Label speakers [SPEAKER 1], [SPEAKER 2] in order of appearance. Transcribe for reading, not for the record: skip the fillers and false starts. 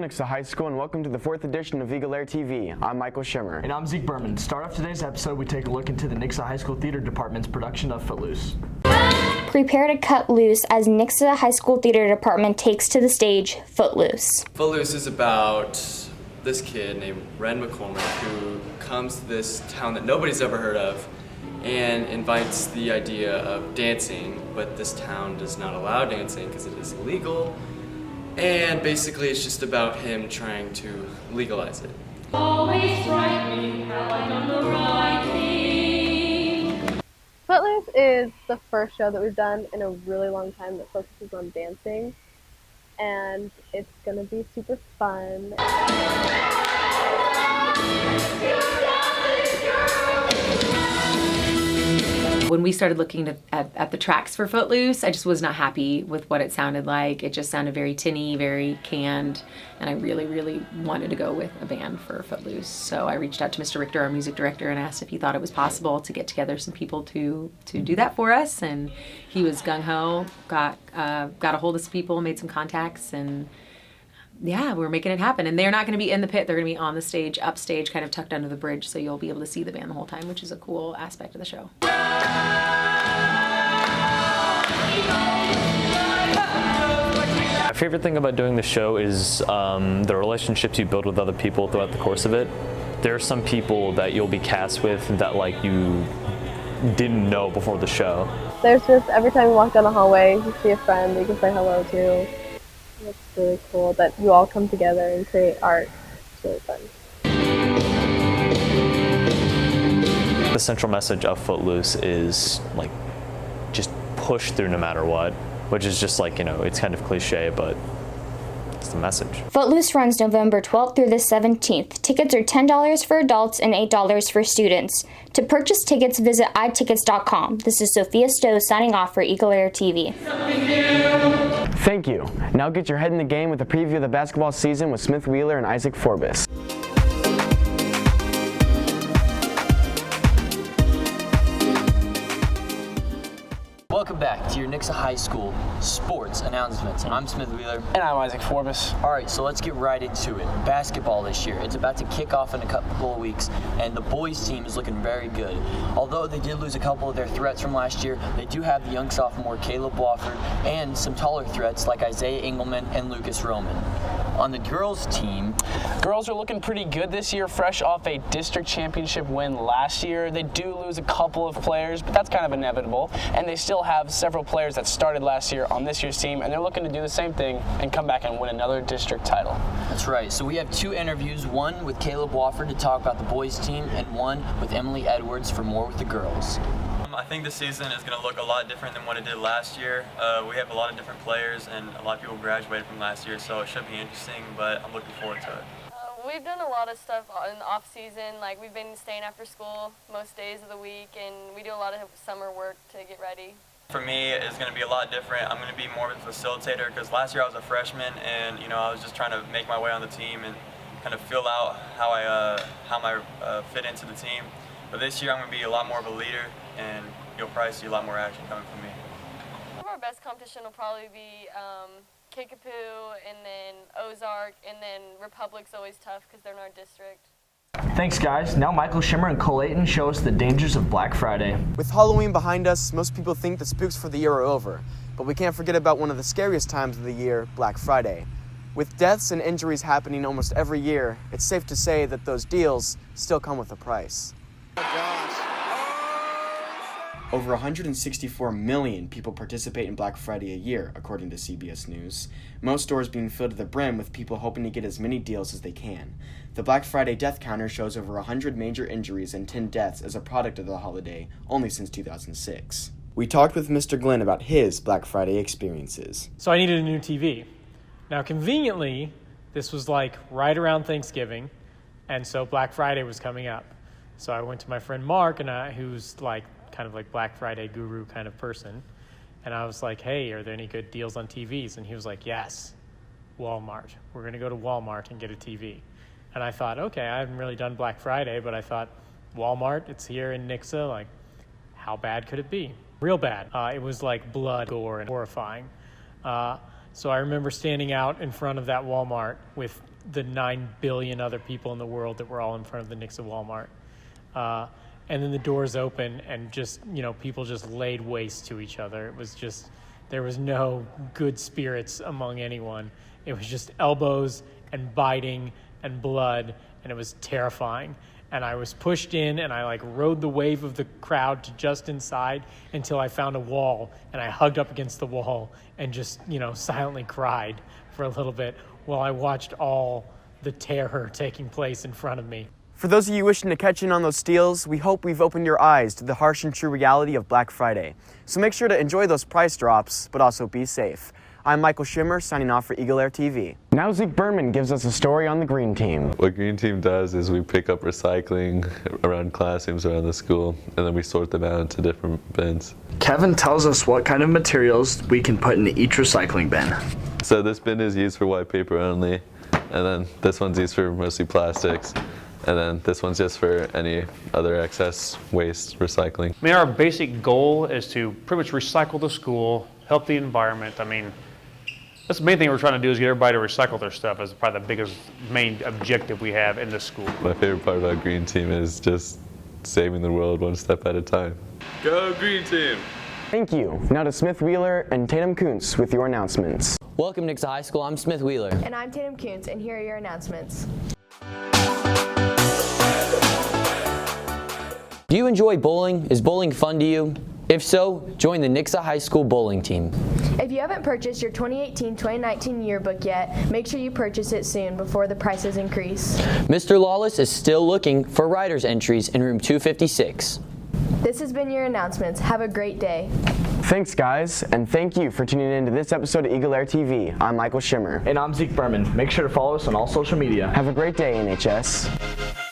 [SPEAKER 1] Nixa High School, and welcome to the 4th edition of EagleAir TV. I'm Michael Schimmer.
[SPEAKER 2] And I'm Zeke Berman. To start off today's episode, we take a look into the Nixa High School Theater Department's production of Footloose.
[SPEAKER 3] Prepare to cut loose as Nixa High School Theater Department takes to the stage Footloose.
[SPEAKER 4] Footloose is about this kid named Ren McCormick who comes to this town that nobody's ever heard of and invites the idea of dancing, but this town does not allow dancing because it is illegal. And basically it's just about him trying to legalize it.
[SPEAKER 5] Always strike me how I done the right thing.
[SPEAKER 6] Footloose is the first show that we've done in a really long time that focuses on dancing, and it's gonna be super fun.
[SPEAKER 7] When we started looking at the tracks for Footloose, I just was not happy with what it sounded like. It just sounded very tinny, very canned, and I really, really wanted to go with a band for Footloose. So I reached out to Mr. Richter, our music director, and asked if he thought it was possible to get together some people to do that for us. And he was gung-ho, got a hold of some people, made some contacts, and yeah, we're making it happen. And they're not going to be in the pit. They're going to be on the stage, upstage, kind of tucked under the bridge, so you'll be able to see the band the whole time, which is a cool aspect of the show.
[SPEAKER 8] My favorite thing about doing the show is the relationships you build with other people throughout the course of it. There are some people that you'll be cast with that like you didn't know before the show.
[SPEAKER 6] There's just, every time you walk down the hallway, you see a friend that you can say hello to. It's really cool that you all come together and create art. It's really fun.
[SPEAKER 8] The central message of Footloose is like just push through no matter what, which is just like, you know, it's kind of cliche, but it's the message.
[SPEAKER 3] Footloose runs November 12th through the 17th. Tickets are $10 for adults and $8 for students. To purchase tickets, visit itickets.com. This is Sophia Stowe signing off for EagleAir TV.
[SPEAKER 1] Thank you. Now get your head in the game with a preview of the basketball season with Smith Wheeler and Isaac Forbes.
[SPEAKER 9] Welcome back to your Nixa High School sports announcements. I'm Smith Wheeler.
[SPEAKER 2] And I'm Isaac Forbes.
[SPEAKER 9] All right, so let's get right into it. Basketball this year. It's about to kick off in a couple of weeks, and the boys team is looking very good. Although they did lose a couple of their threats from last year, they do have the young sophomore Caleb Wofford and some taller threats like Isaiah Engelman and Lucas Roman. On the girls team,
[SPEAKER 10] girls are looking pretty good this year, fresh off a district championship win last year. They do lose a couple of players, but that's kind of inevitable. And they still have several players that started last year on this year's team, and they're looking to do the same thing and come back and win another district title.
[SPEAKER 9] That's right. So we have two interviews, one with Caleb Wofford to talk about the boys team, and one with Emily Edwards for more with the girls.
[SPEAKER 11] I think this season is going to look a lot different than what it did last year. We have a lot of different players, and a lot of people graduated from last year, so it should be interesting, but I'm looking forward to it.
[SPEAKER 12] We've done a lot of stuff in the off season. Like, we've been staying after school most days of the week, and we do a lot of summer work to get ready.
[SPEAKER 11] For me, it's going to be a lot different. I'm going to be more of a facilitator because last year I was a freshman, and I was just trying to make my way on the team and kind of fill out how I fit into the team. But this year I'm going to be a lot more of a leader, and you'll probably see a lot more action coming from me.
[SPEAKER 12] One of our best competition will probably be Kickapoo, and then Ozark, and then Republic's always tough because they're in our district.
[SPEAKER 2] Thanks, guys. Now Michael Schimmer and Cole Ayton show us the dangers of Black Friday.
[SPEAKER 1] With Halloween behind us, most people think the spooks for the year are over. But we can't forget about one of the scariest times of the year, Black Friday. With deaths and injuries happening almost every year, it's safe to say that those deals still come with a price. Over 164 million people participate in Black Friday a year, according to CBS News. Most stores being filled to the brim with people hoping to get as many deals as they can. The Black Friday death counter shows over 100 major injuries and 10 deaths as a product of the holiday, only since 2006. We talked with Mr. Glenn about his Black Friday experiences.
[SPEAKER 13] So I needed a new TV. Now, conveniently, this was like right around Thanksgiving, and so Black Friday was coming up. So I went to my friend Mark, who's like kind of like Black Friday guru kind of person. And I was like, hey, are there any good deals on TVs? And he was like, yes, Walmart. We're going to go to Walmart and get a TV. And I thought, okay, I haven't really done Black Friday, but I thought, Walmart, it's here in Nixa, like, how bad could it be? Real bad. It was like blood, gore, and horrifying. So I remember standing out in front of that Walmart with the 9 billion other people in the world that were all in front of the Nixa Walmart. And then the doors open and just, people just laid waste to each other. It was just, there was no good spirits among anyone. It was just elbows and biting and blood, and it was terrifying. And I was pushed in, and I rode the wave of the crowd to just inside until I found a wall, and I hugged up against the wall and just, silently cried for a little bit while I watched all the terror taking place in front of me.
[SPEAKER 1] For those of you wishing to catch in on those steals, we hope we've opened your eyes to the harsh and true reality of Black Friday. So make sure to enjoy those price drops, but also be safe. I'm Michael Schimmer, signing off for EagleAir TV. Now Zeke Berman gives us a story on the Green Team.
[SPEAKER 14] What Green Team does is we pick up recycling around classrooms around the school, and then we sort them out into different bins.
[SPEAKER 2] Kevin tells us what kind of materials we can put into each recycling bin.
[SPEAKER 14] So this bin is used for white paper only, and then this one's used for mostly plastics, and then this one's just for any other excess waste recycling.
[SPEAKER 15] Our basic goal is to pretty much recycle the school, help the environment. That's the main thing we're trying to do, is get everybody to recycle their stuff. Is probably the biggest main objective we have in this school.
[SPEAKER 14] My favorite part about Green Team is just saving the world one step at a time. Go Green Team!
[SPEAKER 1] Thank you. Now to Smith Wheeler and Tatum Kuntz with your announcements.
[SPEAKER 9] Welcome to Nixa High School. I'm Smith Wheeler.
[SPEAKER 16] And I'm Tatum Kuntz, and here are your announcements.
[SPEAKER 9] Do you enjoy bowling? Is bowling fun to you? If so, join the Nixa High School bowling team.
[SPEAKER 16] If you haven't purchased your 2018-2019 yearbook yet, make sure you purchase it soon before the prices increase.
[SPEAKER 9] Mr. Lawless is still looking for riders entries in room 256.
[SPEAKER 16] This has been your announcements. Have a great day.
[SPEAKER 1] Thanks, guys, and thank you for tuning in to this episode of EagleAir TV. I'm Michael Schimmer.
[SPEAKER 2] And I'm Zeke Berman. Make sure to follow us on all social media.
[SPEAKER 1] Have a great day, NHS.